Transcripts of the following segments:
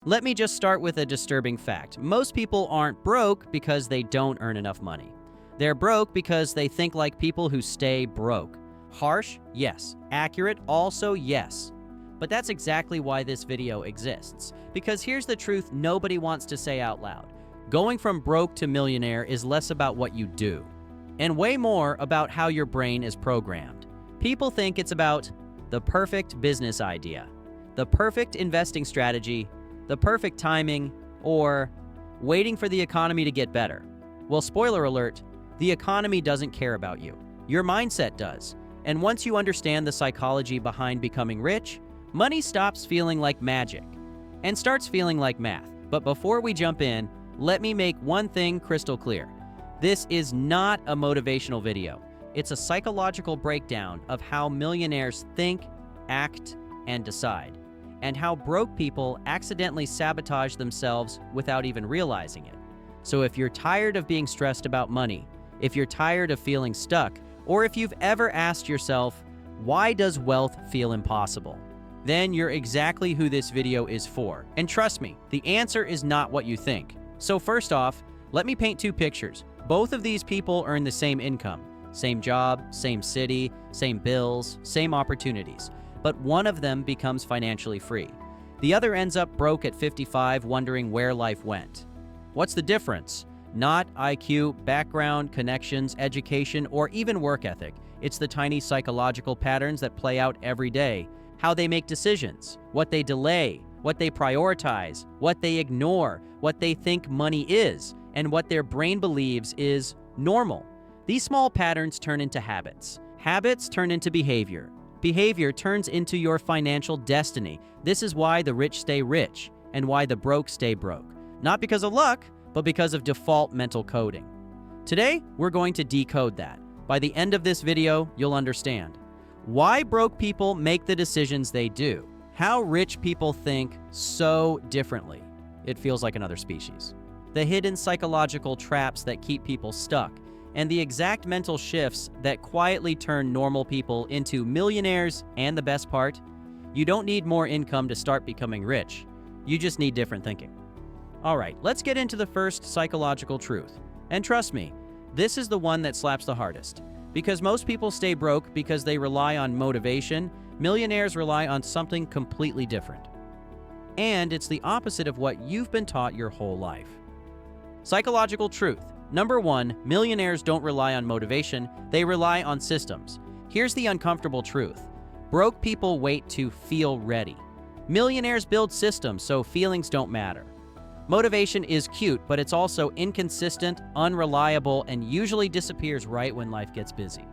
Let me just start with a disturbing fact. Most people aren't broke because they don't earn enough money. They're broke because they think like people who stay broke. Harsh? Yes. Accurate? Also yes. But that's exactly why this video exists. Because here's the truth nobody wants to say out loud. Going from broke to millionaire is less about what you do, and way more about how your brain is programmed. People think it's about the perfect business idea, the perfect investing strategy, the perfect timing, or waiting for the economy to get better. Well, spoiler alert, the economy doesn't care about you. Your mindset does. And once you understand the psychology behind becoming rich, money stops feeling like magic and starts feeling like math. But before we jump in, let me make one thing crystal clear. This is not a motivational video. It's a psychological breakdown of how millionaires think, act, and decide, and how broke people accidentally sabotage themselves without even realizing it. So if you're tired of being stressed about money, if you're tired of feeling stuck, or if you've ever asked yourself, why does wealth feel impossible? Then you're exactly who this video is for. And trust me, the answer is not what you think. So first off, let me paint two pictures. Both of these people earn the same income, same job, same city, same bills, same opportunities. But one of them becomes financially free. The other ends up broke at 55, wondering where life went. What's the difference? Not IQ, background, connections, education, or even work ethic. It's the tiny psychological patterns that play out every day. How they make decisions, what they delay, what they prioritize, what they ignore, what they think money is, and what their brain believes is normal. These small patterns turn into habits. Habits turn into behavior. Behavior turns into your financial destiny. This is why the rich stay rich and why the broke stay broke. Not because of luck, but because of default mental coding. Today, we're going to decode that. By the end of this video, you'll understand why broke people make the decisions they do, how rich people think so differently. It feels like another species. The hidden psychological traps that keep people stuck, and the exact mental shifts that quietly turn normal people into millionaires. And the best part, you don't need more income to start becoming rich. You just need different thinking. All right, let's get into the first psychological truth. And trust me, this is the one that slaps the hardest. Because most people stay broke because they rely on motivation, millionaires rely on something completely different. And it's the opposite of what you've been taught your whole life. Psychological truth. Number 1, millionaires don't rely on motivation, they rely on systems. Here's the uncomfortable truth. Broke people wait to feel ready. Millionaires build systems so feelings don't matter. Motivation is cute, but it's also inconsistent, unreliable, and usually disappears right when life gets busy.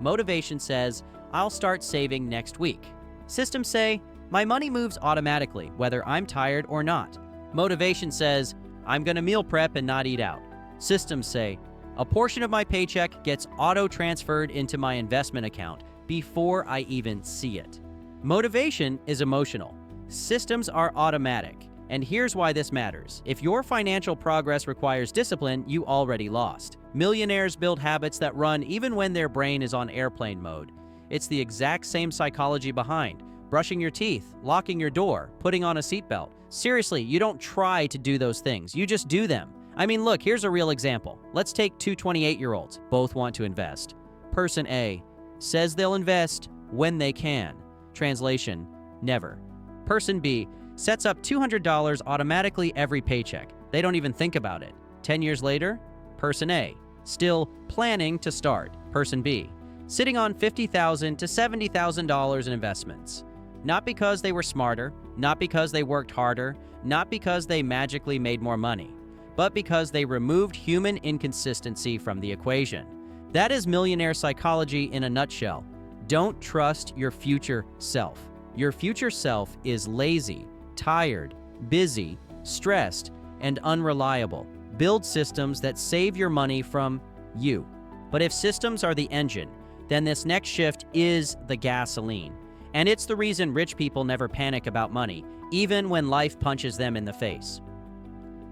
Motivation says, I'll start saving next week. Systems say, my money moves automatically, whether I'm tired or not. Motivation says, I'm gonna meal prep and not eat out. Systems say, a portion of my paycheck gets auto-transferred into my investment account before I even see it. Motivation is emotional. Systems are automatic. And here's why this matters. If your financial progress requires discipline, you already lost. Millionaires build habits that run even when their brain is on airplane mode. It's the exact same psychology behind brushing your teeth, locking your door, putting on a seatbelt. Seriously, you don't try to do those things. You just do them. I mean, look, here's a real example. Let's take two 28-year-olds. Both want to invest. Person A says they'll invest when they can. Translation, never. Person B sets up $200 automatically every paycheck. They don't even think about it. 10 years later, Person A, still planning to start. Person B, sitting on $50,000 to $70,000 in investments. Not because they were smarter, not because they worked harder, not because they magically made more money, but because they removed human inconsistency from the equation. That is millionaire psychology in a nutshell. Don't trust your future self. Your future self is lazy, tired, busy, stressed, and unreliable. Build systems that save your money from you. But if systems are the engine, then this next shift is the gasoline. And it's the reason rich people never panic about money, even when life punches them in the face.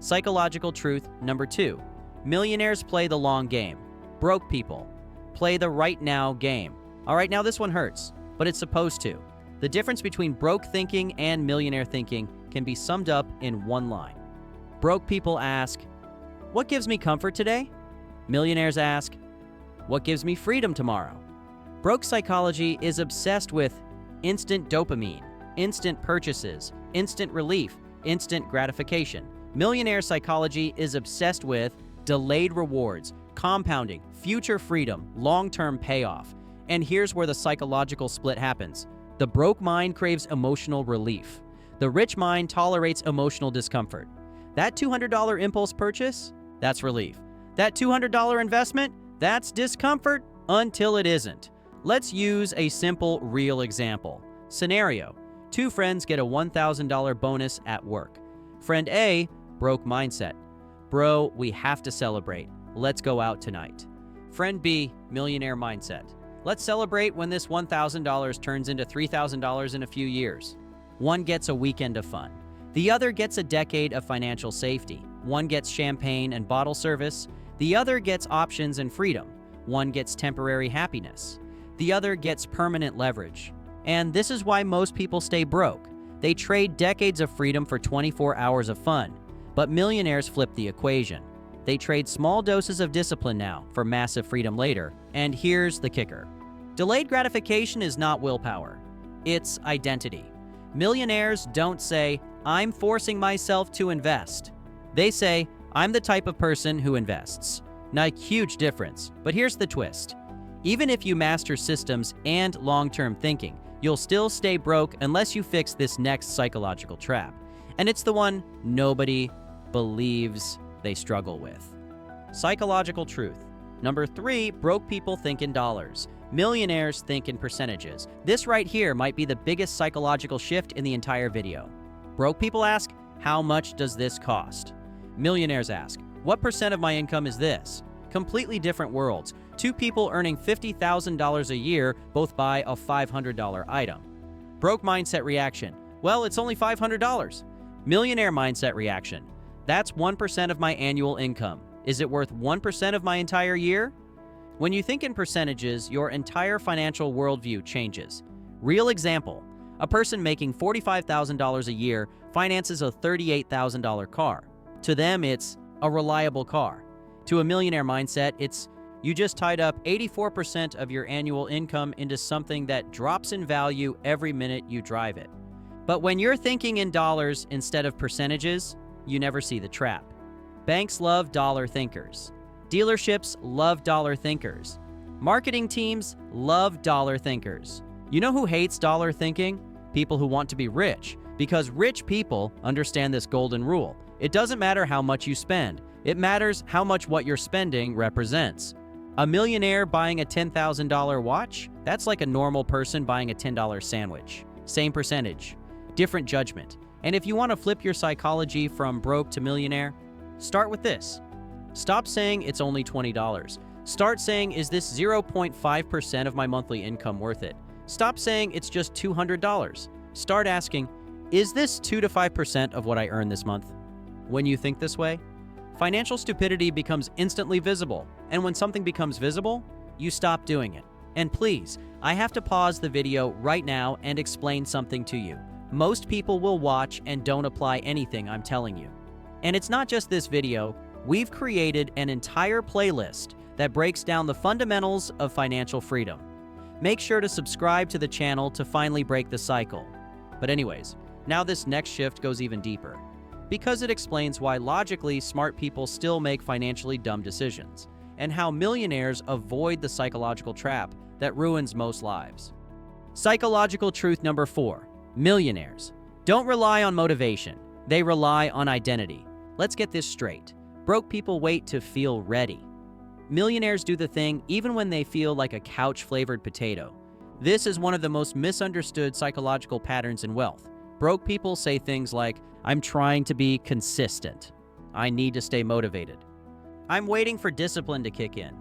Psychological truth number 2. Millionaires play the long game. Broke people play the right now game. All right, now this one hurts, but it's supposed to. The difference between broke thinking and millionaire thinking can be summed up in one line. Broke people ask, "What gives me comfort today?" Millionaires ask, "What gives me freedom tomorrow?" Broke psychology is obsessed with instant dopamine, instant purchases, instant relief, instant gratification. Millionaire psychology is obsessed with delayed rewards, compounding, future freedom, long-term payoff. And here's where the psychological split happens. The broke mind craves emotional relief. The rich mind tolerates emotional discomfort. That $200 impulse purchase? That's relief. That $200 investment? That's discomfort until it isn't. Let's use a simple, real example. Scenario: two friends get a $1,000 bonus at work. Friend A, broke mindset. "Bro, we have to celebrate. Let's go out tonight." Friend B, millionaire mindset. "Let's celebrate when this $1,000 turns into $3,000 in a few years." One gets a weekend of fun. The other gets a decade of financial safety. One gets champagne and bottle service. The other gets options and freedom. One gets temporary happiness. The other gets permanent leverage. And this is why most people stay broke. They trade decades of freedom for 24 hours of fun. But millionaires flip the equation. They trade small doses of discipline now for massive freedom later. And here's the kicker. Delayed gratification is not willpower. It's identity. Millionaires don't say, "I'm forcing myself to invest." They say, "I'm the type of person who invests." Now, huge difference. But here's the twist. Even if you master systems and long-term thinking, you'll still stay broke unless you fix this next psychological trap. And it's the one nobody believes they struggle with. Psychological truth. Number 3, broke people think in dollars. Millionaires think in percentages. This right here might be the biggest psychological shift in the entire video. Broke people ask, "How much does this cost?" Millionaires ask, "What percent of my income is this?" Completely different worlds. Two people earning $50,000 a year both buy a $500 item. Broke mindset reaction: "Well, it's only $500. Millionaire mindset reaction: "That's 1% of my annual income. Is it worth 1% of my entire year?" When you think in percentages, your entire financial worldview changes. Real example: a person making $45,000 a year finances a $38,000 car. To them, it's a reliable car. To a millionaire mindset, it's you just tied up 84% of your annual income into something that drops in value every minute you drive it. But when you're thinking in dollars instead of percentages, you never see the trap. Banks love dollar thinkers. Dealerships love dollar thinkers. Marketing teams love dollar thinkers. You know who hates dollar thinking? People who want to be rich, because rich people understand this golden rule. It doesn't matter how much you spend. It matters how much what you're spending represents. A millionaire buying a $10,000 watch? That's like a normal person buying a $10 sandwich. Same percentage, different judgment. And if you want to flip your psychology from broke to millionaire, start with this. Stop saying it's only $20. Start saying, is this 0.5% of my monthly income worth it? Stop saying it's just $200. Start asking, is this 2 to 5% of what I earn this month? When you think this way, financial stupidity becomes instantly visible. And when something becomes visible, you stop doing it. And please, I have to pause the video right now and explain something to you. Most people will watch and don't apply anything I'm telling you. And it's not just this video. We've created an entire playlist that breaks down the fundamentals of financial freedom. Make sure to subscribe to the channel to finally break the cycle. But anyways, now this next shift goes even deeper, because it explains why logically smart people still make financially dumb decisions, and how millionaires avoid the psychological trap that ruins most lives. Psychological truth number 4. Millionaires don't rely on motivation. They rely on identity. Let's get this straight. Broke people wait to feel ready. Millionaires do the thing even when they feel like a couch-flavored potato. This is one of the most misunderstood psychological patterns in wealth. Broke people say things like, "I'm trying to be consistent. I need to stay motivated. I'm waiting for discipline to kick in."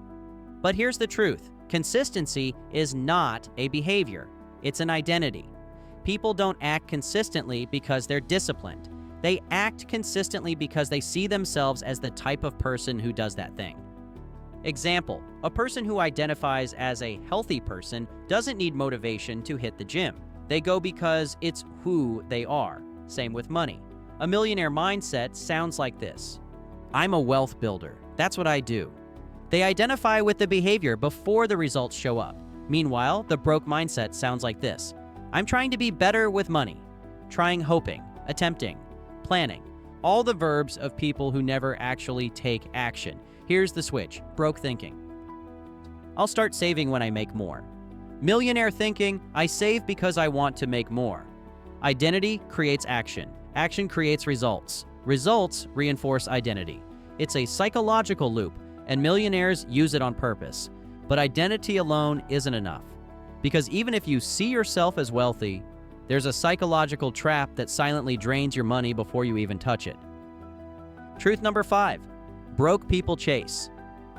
But here's the truth. Consistency is not a behavior. It's an identity. People don't act consistently because they're disciplined. They act consistently because they see themselves as the type of person who does that thing. Example: a person who identifies as a healthy person doesn't need motivation to hit the gym. They go because it's who they are. Same with money. A millionaire mindset sounds like this: I'm a wealth builder. That's what I do. They identify with the behavior before the results show up. Meanwhile, the broke mindset sounds like this: I'm trying to be better with money. Trying, hoping, attempting, planning. All the verbs of people who never actually take action. Here's the switch: broke thinking. I'll start saving when I make more. Millionaire thinking: I save because I want to make more. Identity creates action. Action creates results. Results reinforce identity. It's a psychological loop, and millionaires use it on purpose. But identity alone isn't enough. Because even if you see yourself as wealthy, there's a psychological trap that silently drains your money before you even touch it. Truth number 5. Broke people chase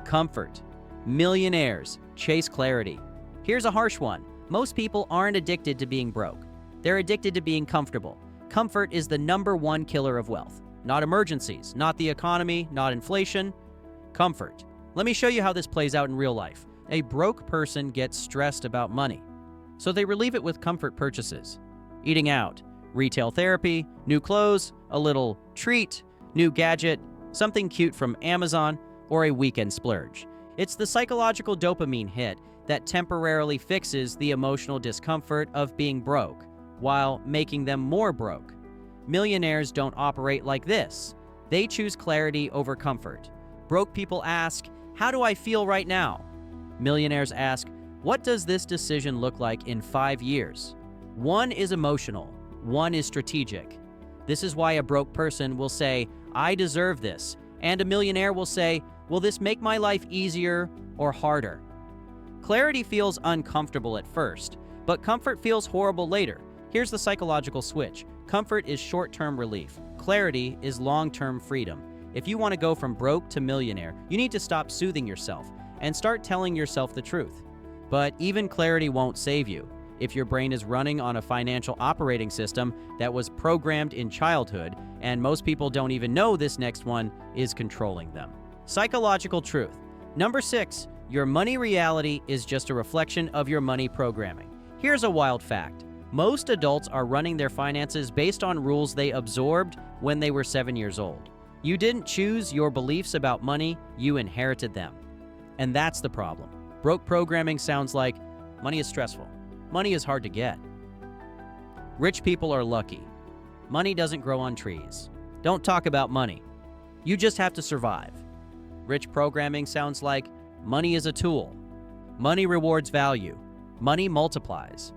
comfort. Millionaires chase clarity. Here's a harsh one. Most people aren't addicted to being broke. They're addicted to being comfortable. Comfort is the #1 killer of wealth. Not emergencies, not the economy, not inflation. Comfort. Let me show you how this plays out in real life. A broke person gets stressed about money, so they relieve it with comfort purchases. Eating out, retail therapy, new clothes, a little treat, new gadget, something cute from Amazon, or a weekend splurge. It's the psychological dopamine hit that temporarily fixes the emotional discomfort of being broke, while making them more broke. Millionaires don't operate like this. They choose clarity over comfort. Broke people ask, how do I feel right now? Millionaires ask, what does this decision look like in 5 years? One is emotional, one is strategic. This is why a broke person will say, I deserve this, and a millionaire will say, will this make my life easier or harder? Clarity feels uncomfortable at first, but comfort feels horrible later. Here's the psychological switch. Comfort is short-term relief. Clarity is long-term freedom. If you want to go from broke to millionaire, you need to stop soothing yourself and start telling yourself the truth. But even clarity won't save you if your brain is running on a financial operating system that was programmed in childhood, and most people don't even know this next one is controlling them. Psychological truth. Number 6, your money reality is just a reflection of your money programming. Here's a wild fact. Most adults are running their finances based on rules they absorbed when they were 7 years old. You didn't choose your beliefs about money, you inherited them. And that's the problem. Broke programming sounds like, money is stressful. Money is hard to get. Rich people are lucky. Money doesn't grow on trees. Don't talk about money. You just have to survive. Rich programming sounds like, money is a tool. Money rewards value. Money multiplies.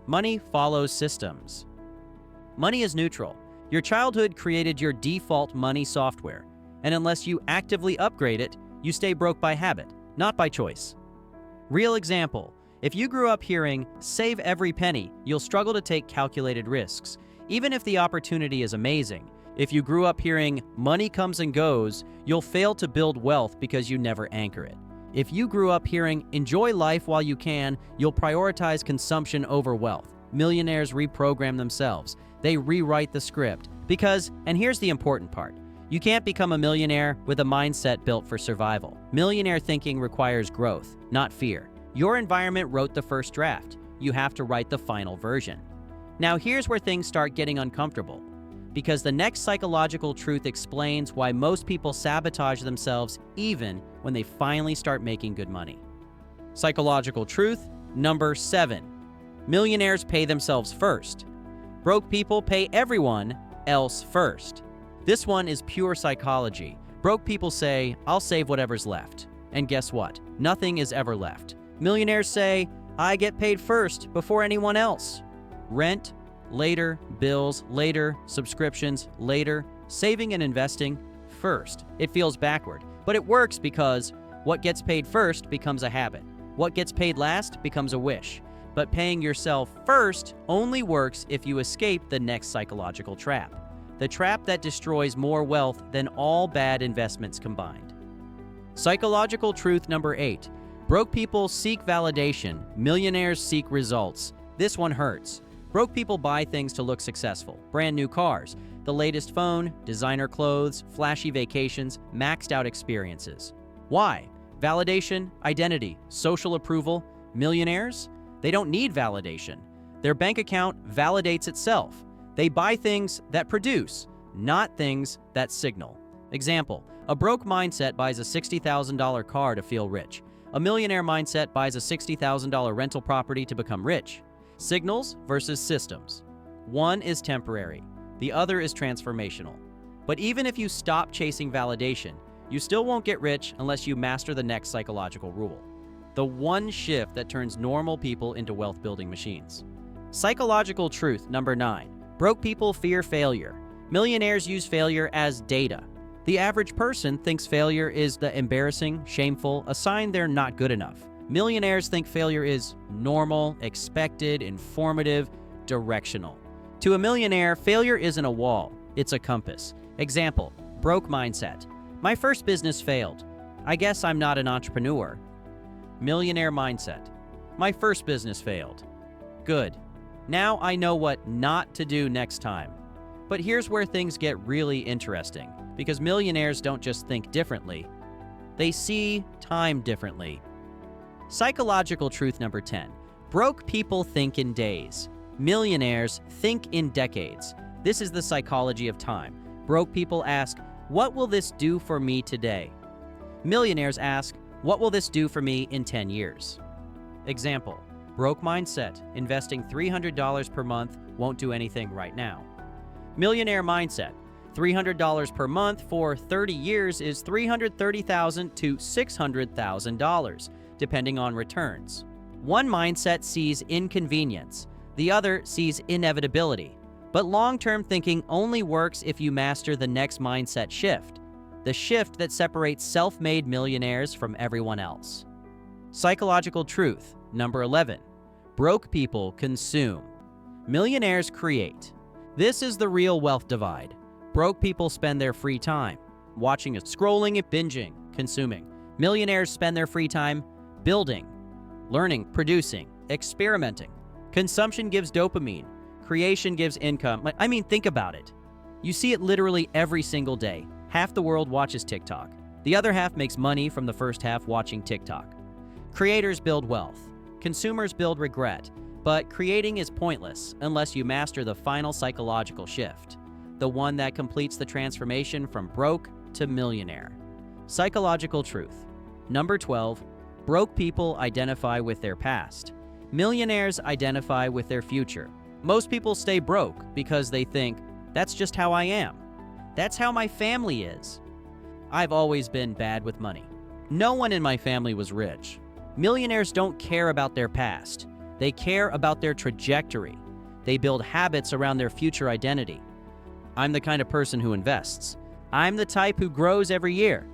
Money follows systems. Money is neutral. Your childhood created your default money software, and unless you actively upgrade it, you stay broke by habit, not by choice. Real example, if you grew up hearing, save every penny, you'll struggle to take calculated risks, even if the opportunity is amazing. If you grew up hearing, money comes and goes, you'll fail to build wealth because you never anchor it. If you grew up hearing, enjoy life while you can, you'll prioritize consumption over wealth. Millionaires reprogram themselves. They rewrite the script. Because, and here's the important part, you can't become a millionaire with a mindset built for survival. Millionaire thinking requires growth, not fear. Your environment wrote the first draft. You have to write the final version. Now here's where things start getting uncomfortable, because the next psychological truth explains why most people sabotage themselves even when they finally start making good money. Psychological truth number 7. Millionaires pay themselves first. Broke people pay everyone else first. This one is pure psychology. Broke people say, I'll save whatever's left. And guess what? Nothing is ever left. Millionaires say, I get paid first before anyone else. Rent, later, bills, later, subscriptions, later, saving and investing, first. It feels backward, but it works because what gets paid first becomes a habit. What gets paid last becomes a wish. But paying yourself first only works if you escape the next psychological trap. The trap that destroys more wealth than all bad investments combined. Psychological truth number 8. Broke people seek validation. Millionaires seek results. This one hurts. Broke people buy things to look successful. Brand new cars, the latest phone, designer clothes, flashy vacations, maxed out experiences. Why? Validation, identity, social approval. Millionaires? They don't need validation. Their bank account validates itself. They buy things that produce, not things that signal. Example, a broke mindset buys a $60,000 car to feel rich. A millionaire mindset buys a $60,000 rental property to become rich. Signals versus systems. One is temporary, the other is transformational. But even if you stop chasing validation, you still won't get rich unless you master the next psychological rule. The one shift that turns normal people into wealth-building machines. Psychological truth number 9. Broke people fear failure. Millionaires use failure as data. The average person thinks failure is the embarrassing, shameful, a sign they're not good enough. Millionaires think failure is normal, expected, informative, directional. To a millionaire, failure isn't a wall, it's a compass. Example, broke mindset. My first business failed. I guess I'm not an entrepreneur. Millionaire mindset. My first business failed. Good. Now I know what not to do next time. But here's where things get really interesting, because millionaires don't just think differently, they see time differently. Psychological truth number 10. Broke people think in days. Millionaires think in decades. This is the psychology of time. Broke people ask, what will this do for me today? Millionaires ask, what will this do for me in 10 years? Example, broke mindset, investing $300 per month won't do anything right now. Millionaire mindset, $300 per month for 30 years is $330,000 to $600,000, depending on returns. One mindset sees inconvenience, the other sees inevitability. But long-term thinking only works if you master the next mindset shift, the shift that separates self-made millionaires from everyone else. Psychological truth number 11. Broke people consume. Millionaires create. This is the real wealth divide. Broke people spend their free time watching, scrolling, binging, consuming. Millionaires spend their free time building, learning, producing, experimenting. Consumption gives dopamine. Creation gives income. I mean, think about it. You see it literally every single day. Half the world watches TikTok. The other half makes money from the first half watching TikTok. Creators build wealth. Consumers build regret. But creating is pointless unless you master the final psychological shift, the one that completes the transformation from broke to millionaire. Psychological truth. Number 12. Broke people identify with their past. Millionaires identify with their future. Most people stay broke because they think, that's just how I am. That's how my family is. I've always been bad with money. No one in my family was rich. Millionaires don't care about their past. They care about their trajectory. They build habits around their future identity. I'm the kind of person who invests. I'm the type who grows every year.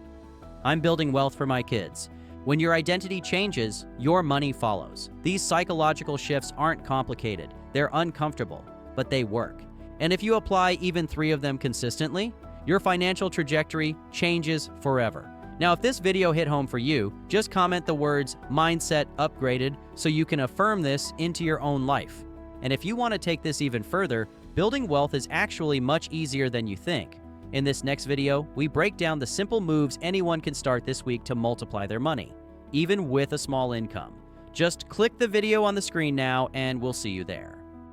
I'm building wealth for my kids. When your identity changes, your money follows. These psychological shifts aren't complicated. They're uncomfortable, but they work. And if you apply even 3 of them consistently, your financial trajectory changes forever. Now, if this video hit home for you, just comment the words mindset upgraded so you can affirm this into your own life. And if you want to take this even further, building wealth is actually much easier than you think. In this next video, we break down the simple moves anyone can start this week to multiply their money, even with a small income. Just click the video on the screen now and we'll see you there.